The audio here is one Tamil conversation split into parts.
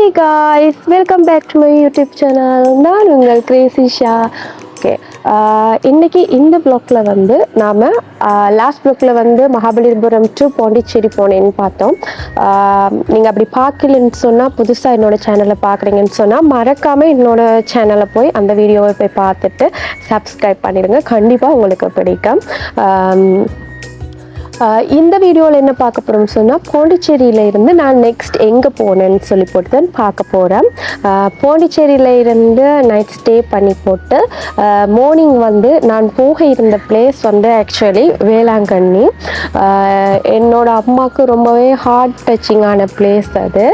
Hey guys, welcome back to my YouTube channel. நான் உங்கள் கிரேசிஷா. ஓகே, இன்னைக்கு இந்த ப்ளாக்ல வந்து நாம் லாஸ்ட் ப்ளாக்ல வந்து மகாபலிபுரம் டு பாண்டிச்சேரி போனேன்னு பார்த்தோம். நீங்கள் அப்படி பார்க்கலன்னு சொன்னால், புதுசாக என்னோடய சேனலை பார்க்குறீங்கன்னு சொன்னால் மறக்காமல் என்னோடய சேனலை போய் அந்த வீடியோவை போய் பார்த்துட்டு சப்ஸ்கிரைப் பண்ணிடுங்க. கண்டிப்பாக உங்களுக்கு பிடிக்கும். இந்த வீடியோவில் என்ன பார்க்க போகிறோம்னு சொன்னால், பாண்டிச்சேரியில் இருந்து நான் நெக்ஸ்ட் எங்கே போனேன்னு சொல்லி போட்டு தான் பார்க்க போகிறேன். பாண்டிச்சேரியில் இருந்து நைட் ஸ்டே பண்ணி போட்டு மார்னிங் வந்து நான் போக இருந்த பிளேஸ் வந்து ஆக்சுவலி வேளாங்கண்ணி. என்னோடய அம்மாவுக்கு ரொம்பவே ஹார்ட் டச்சிங்கான பிளேஸ் அது.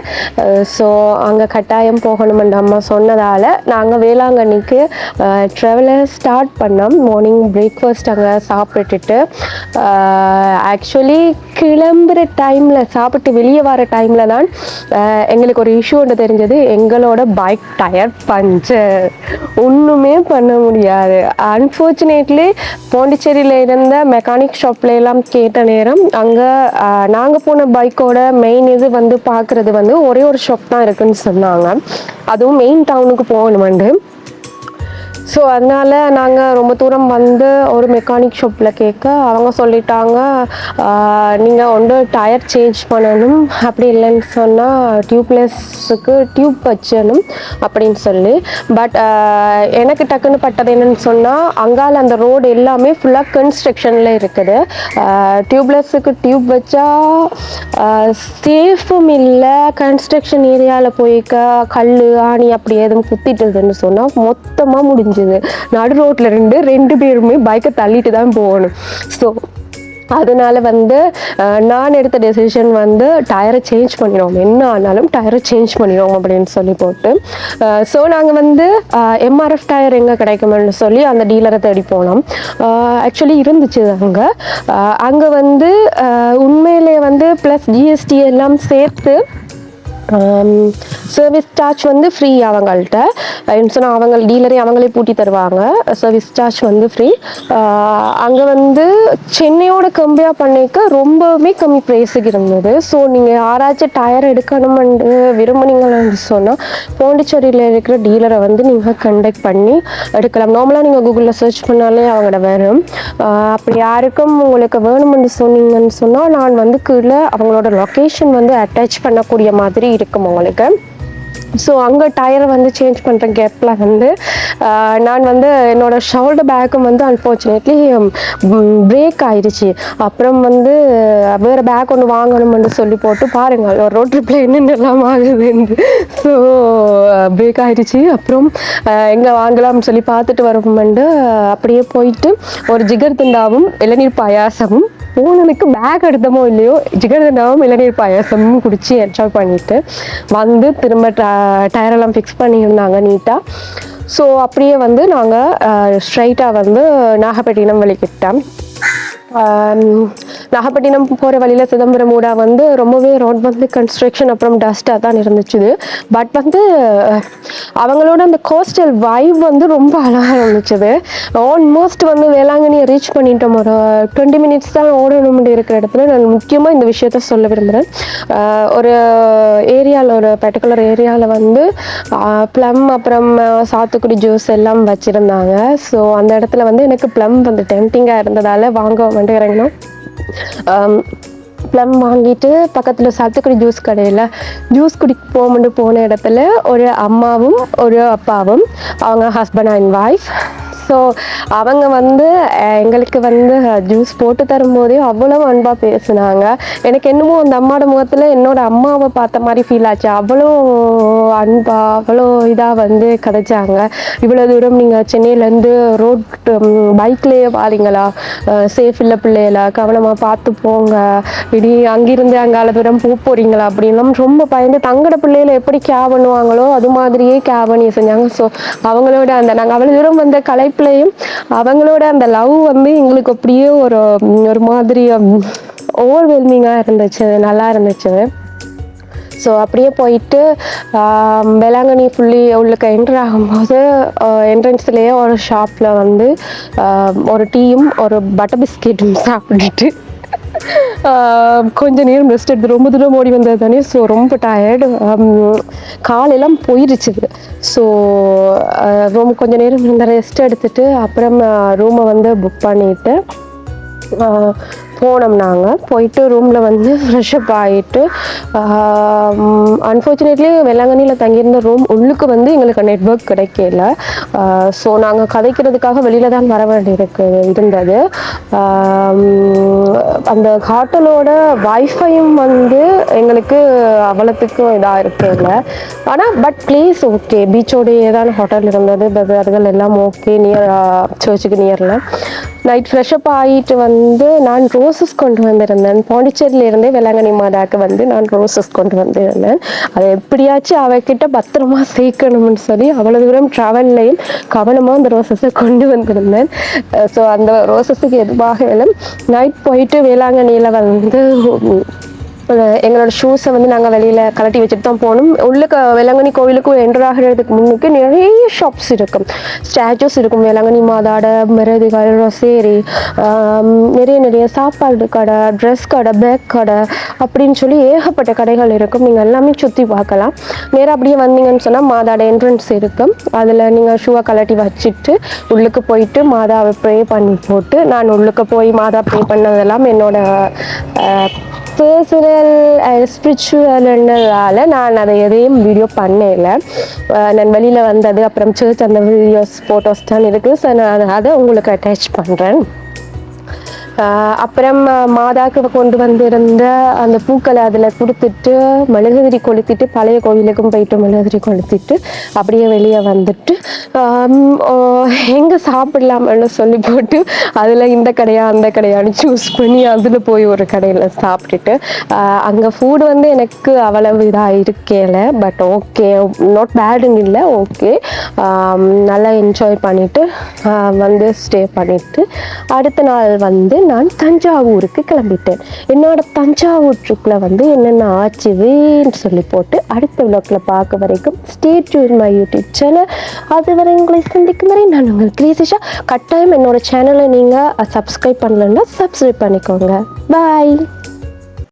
ஸோ அங்கே கட்டாயம் போகணுமென்ற அம்மா சொன்னதால் நாங்கள் வேளாங்கண்ணிக்கு ட்ராவலை ஸ்டார்ட் பண்ணோம். மார்னிங் பிரேக்ஃபாஸ்ட் அங்கே சாப்பிட்டுட்டு ஆக்சுவலி கிளம்புற டைமில் சாப்பிட்டு வெளியே வர டைமில் தான் எங்களுக்கு ஒரு இஷ்யூ ஒன்று தெரிஞ்சது. எங்களோட பைக் டயர் பஞ்சர், ஒன்றுமே பண்ண முடியாது. அன்ஃபார்ச்சுனேட்லி பாண்டிச்சேரியில் இருந்த மெக்கானிக் ஷாப்ல எல்லாம் கேட்ட நேரம் அங்கே நாங்கள் போன பைக்கோட மெயின் இது வந்து பார்க்குறது வந்து ஒரே ஒரு ஷாப் தான் இருக்குதுன்னு சொன்னாங்க. அதுவும் மெயின் டவுனுக்கு போகணுமெண்டு. ஸோ அதனால் நாங்கள் ரொம்ப தூரம் வந்து ஒரு மெக்கானிக் ஷாப்பில் கேட்க அவங்க சொல்லிட்டாங்க, நீங்கள் ஒன்று டயர் சேஞ்ச் பண்ணணும், அப்படி இல்லைன்னு சொன்னால் டியூப்லெஸ்ஸுக்கு டியூப் வச்சணும் அப்படின்னு சொல்லி. பட் எனக்கு டக்குன்னு பட்டது என்னன்னு சொன்னால், அங்கால அந்த ரோடு எல்லாமே ஃபுல்லாக கன்ஸ்ட்ரக்ஷனில் இருக்குது. டியூப்லெஸ்ஸுக்கு டியூப் வச்சா சேஃபும் இல்லை. கன்ஸ்ட்ரக்ஷன் ஏரியாவில் போய்க்க கல் ஆணி அப்படி எதுவும் குத்திட்டுதுன்னு சொன்னால் மொத்தமாக முடிஞ்சு நடு ரோட்ல ரெண்டு பேருமே பைக்கை தள்ளிட்டு தான் போகணும். ஸோ அதனால வந்து நான் எடுத்த டெசிஷன் வந்து டயரை சேஞ்ச் பண்ணிடுவோம், என்ன ஆனாலும் டயரை சேஞ்ச் பண்ணிடுவோம் அப்படின்னு சொல்லி போட்டு. ஸோ நாங்கள் வந்து எம்ஆர்எஃப் டயர் எங்கே கிடைக்குமென்னு சொல்லி அந்த டீலரை தேடி போனோம். ஆக்சுவலி இருந்துச்சு அங்கே வந்து உண்மையிலே வந்து ப்ளஸ் ஜிஎஸ்டி எல்லாம் சேர்த்து சர்வீஸ் சார்ஜ் வந்து ஃப்ரீ அவங்கள்ட்ட. சொன்னால் அவங்க டீலரே அவங்களே பூட்டி தருவாங்க. சர்வீஸ் சார்ஜ் வந்து ஃப்ரீ. அங்கே வந்து சென்னையோட கம்பேர் பண்ணிக்க ரொம்பவுமே கம்மி ப்ரைஸுக்கு இருந்தது. ஸோ நீங்கள் யாராச்சும் டயர் எடுக்கணுமென்று விரும்புனீங்கன்னு சொன்னால் பாண்டிச்சேரியில் இருக்கிற டீலரை வந்து நீங்கள் கண்டக்ட் பண்ணி எடுக்கலாம். நார்மலாக நீங்கள் கூகுளில் சர்ச் பண்ணாலே அவங்களோட வரும். அப்படி யாருக்கும் உங்களுக்கு வேணுமென்று சொன்னீங்கன்னு சொன்னால் நான் வந்து கீழே அவங்களோட லொக்கேஷன் வந்து அட்டாச் பண்ணக்கூடிய மாதிரி இருக்கும் உங்களுக்கு. ஸோ அங்கே டயரை வந்து சேஞ்ச் பண்ணுற கேப்பில் வந்து நான் வந்து என்னோடய ஷோல்டர் பேக்கும் வந்து அன்ஃபார்ச்சுனேட்லி பிரேக் ஆயிடுச்சு. அப்புறம் வந்து வேறு பேக் ஒன்று வாங்கணும்னு சொல்லி போட்டு பாருங்கள் ஒரு ரோட் ட்ரிப்பில் என்னென்னலாம் ஆகுதுன்னு. ஸோ பிரேக் ஆயிடுச்சு. அப்புறம் எங்கே வாங்கலாம்னு சொல்லி பார்த்துட்டு வரும்போது அப்படியே போயிட்டு ஒரு ஜிகர் தண்டாவும் இளநீர் பாயாசமும் போனனுக்கு பேக் எடுத்தமோ இல்லையோ ஜிகர்தண்டாவும் இளநீர் பாயாசமும் குடித்து என்ஜாய் பண்ணிவிட்டு வந்து திரும்ப டயரெல்லாம் ஃபிக்ஸ் பண்ணியிருந்தாங்க நீட்டாக. ஸோ அப்படியே வந்து நாங்கள் ஸ்ட்ரைட்டாக வந்து நாகப்பட்டினம் வழிக்கிட்டோம். நாகப்பட்டினம் போகிற வழியில் சிதம்பரம் ஊடா வந்து ரொம்பவே ரோட் வந்து கன்ஸ்ட்ரக்ஷன் அப்புறம் டஸ்ட்டாக தான் இருந்துச்சு. பட் வந்து அவங்களோட அந்த கோஸ்டல் வைப் வந்து ரொம்ப அழகாக இருந்துச்சு. ஆல்மோஸ்ட் வந்து வேளாங்கண்ணியை ரீச் பண்ணிட்டோம். ஒரு 20 மினிட்ஸ் தான் ஓடணும்னு இருக்கிற இடத்துல நான் முக்கியமாக இந்த விஷயத்த சொல்ல விரும்புகிறேன். ஒரு ஏரியாவில் ஒரு பர்டிகுலர் ஏரியாவில் வந்து ப்ளம் அப்புறம் சாத்துக்குடி ஜூஸ் எல்லாம் வச்சுருந்தாங்க. ஸோ அந்த இடத்துல வந்து எனக்கு ப்ளம் வந்து டெம்டிங்காக இருந்ததால் வாங்க இறங்கணும். ப்ளம் வாங்கிட்டு பக்கத்தில் சாத்துக்குடி ஜூஸ் கடையில் ஜூஸ் குடிக்க போன இடத்துல ஒரு அம்மாவும் ஒரு அப்பாவும், அவங்க ஹஸ்பண்ட் அண்ட் ஒய்ஃப். ஸோ அவங்க வந்து எங்களுக்கு வந்து ஜூஸ் போட்டு தரும்போதே அவ்வளோ அன்பாக பேசுனாங்க. எனக்கு என்னமோ அந்த அம்மாவோட முகத்தில் என்னோடய அம்மாவை பார்த்த மாதிரி ஃபீல் ஆச்சு. அவ்வளோ அன்பாக அவ்வளோ இதாக வந்து கதைச்சாங்க. இவ்வளோ தூரம் நீங்கள் சென்னையிலேருந்து ரோட் பைக்லேயே வாரீங்களா, சேஃப் இல்லை பிள்ளைகளா, கவனமாக பார்த்து போங்க, இப்படி அங்கிருந்து அங்கால தூரம் போகிறீங்களா அப்படின்லாம் ரொம்ப பயந்து தங்கட பிள்ளைகளை எப்படி கேர் பண்ணுவாங்களோ அது மாதிரியே கேர் பண்ணி செஞ்சாங்க. ஸோ அவங்களோட அந்த நாங்கள் அவ்வளோ தூரம் வந்த கலைப்புலையும் அவங்களோட அந்த லவ் வந்து எங்களுக்கு அப்படியே ஒரு மாதிரி ஓவர்வெல்மிங்காக இருந்துச்சு, நல்லா இருந்துச்சு. ஸோ அப்படியே போயிட்டு வேளாங்கண்ணி ஃபுல்லி உள்ளுக்கு என்ட்ரு ஆகும்போது என்ட்ரன்ஸ்லேயே ஒரு ஷாப்பில் வந்து ஒரு டீயும் ஒரு பட்டர் பிஸ்கெட்டும் சாப்பிட்டுட்டு கொஞ்ச நேரம் ரெஸ்ட் எடுத்து ரொம்ப தூரம் ஓடி வந்தது தானே, ஸோ ரொம்ப டயர்டு, காலெல்லாம் போயிருச்சு. ஸோ ரூம் கொஞ்ச நேரம் இந்த ரெஸ்ட் எடுத்துட்டு அப்புறம் ரூமை வந்து புக் பண்ணிவிட்டு போனோம். நாங்கள் போயிட்டு ரூமில் வந்து ஃப்ரெஷ்அப் ஆகிட்டு, அன்ஃபார்ச்சுனேட்லி வேளாங்கண்ணியில் தங்கியிருந்த ரூம் உள்ளுக்கு வந்து எங்களுக்கு நெட்வொர்க் கிடைக்கல. ஸோ நாங்கள் கதைக்கிறதுக்காக வெளியில் தான் வர வேண்டியிருக்கு இருந்தது. அந்த ஹோட்டலோட வைஃபையும் வந்து எங்களுக்கு அவ்வளோத்துக்கும் இதாக இருக்குல்ல. ஆனால் பட் பிளேஸ் ஓகே, பீச்சோடைய தான் ஹோட்டல் இருந்தது. அதுகள் எல்லாம் ஓகே, நியர் சர்ச்சுக்கு நியரில். நைட் ஃப்ரெஷ்அப் ஆகிட்டு வந்து நான் ரோசஸ் கொண்டு வந்திருந்தேன். பாண்டிச்சேரியிலேருந்தே வேளாங்கண்ணி மாதாக்கு வந்து நான் ரோசஸ் கொண்டு வந்திருந்தேன். அதை எப்படியாச்சும் அவகிட்ட பத்திரமா சேர்க்கணும்னு சொல்லி அவ்வளோ தூரம் ட்ராவல்லையும் கவனமாக அந்த ரோசஸை கொண்டு வந்திருந்தேன். ஸோ அந்த ரோசஸுக்கு எதுவாக எல்லாம் நைட் போயிட்டு வேளாங்கண்ணியில் வந்து எங்களோட ஷூஸை வந்து நாங்கள் வெளியில் கலட்டி வச்சுட்டு தான் போகணும். உள்ளுக்கு வேளாங்கண்ணி கோவிலுக்கு என்டர் ஆகிறதுக்கு முன்னுக்கு நிறைய ஷாப்ஸ் இருக்கும், ஸ்டாச்சூஸ் இருக்கும். வேளாங்கண்ணி மாதாட, மிரதிகள், ரொசேரி, நிறைய சாப்பாடு கடை, ட்ரெஸ் கடை, பேக் கடை அப்படின்னு சொல்லி ஏகப்பட்ட கடைகள் இருக்கும். நீங்கள் எல்லாமே சுற்றி பார்க்கலாம். நேராக அப்படியே வந்தீங்கன்னு சொன்னால் மாதாட என்ட்ரன்ஸ் இருக்கும். அதில் நீங்கள் ஷூவை கலட்டி வச்சுட்டு உள்ளுக்கு போயிட்டு மாதாவை ப்ரே பண்ணி போட்டு, நான் உள்ளுக்கு போய் மாதா ப்ரே பண்ணதெல்லாம் என்னோட பர்சனல் ஸ்பிரிச்சுவல்ன்றதால நான் அதை எதையும் வீடியோ பண்ணல. நான் வெளியில் வந்தது அப்புறம் சர்ச் அந்த வீடியோஸ் ஃபோட்டோஸ் தான் இருக்குது. ஸோ நான் அதை உங்களுக்கு அட்டாச் பண்ணுறேன். அப்புறம் மாதாக்கு கொண்டு வந்திருந்த அந்த பூக்களை அதில் கொடுத்துட்டு மெழுகுதிரி கொளுத்திட்டு பழைய கோவிலுக்கும் போயிட்டு மெழுகுதிரி கொளுத்திட்டு அப்படியே வெளியே வந்துட்டு எங்கே சாப்பிடலாம்னு சொல்லி போட்டு அதில் இந்த கடையா அந்த கடையான்னு சூஸ் பண்ணி அதில் போய் ஒரு கடையில் சாப்பிட்டுட்டு, அங்கே ஃபுட் வந்து எனக்கு அவ்வளவு இதாக இருக்கல. பட் ஓகே, நாட் பேடுன்னு இல்லை, ஓகே, நல்லா என்ஜாய் பண்ணிவிட்டு வந்து ஸ்டே பண்ணிவிட்டு அடுத்த நாள் வந்து நான் தஞ்சாவூருக்கு கிளம்பிட்டேன். என்னோட தஞ்சாவூர் ட்ரிப்பில் வந்து என்னென்ன ஆச்சுன்னு சொல்லி போட்டு அடுத்த விளாக்ல பார்க்க வரைக்கும் stay tune my YouTube channel. அதுவரை உங்களை சந்திக்கும் வரை நான் உங்கள் கிரேசிஷா. கட்டாயம் என்னோட சேனலை நீங்கள் சப்ஸ்கிரைப் பண்ணலன்னா சப்ஸ்கிரைப் பண்ணிக்கோங்க. பாய்.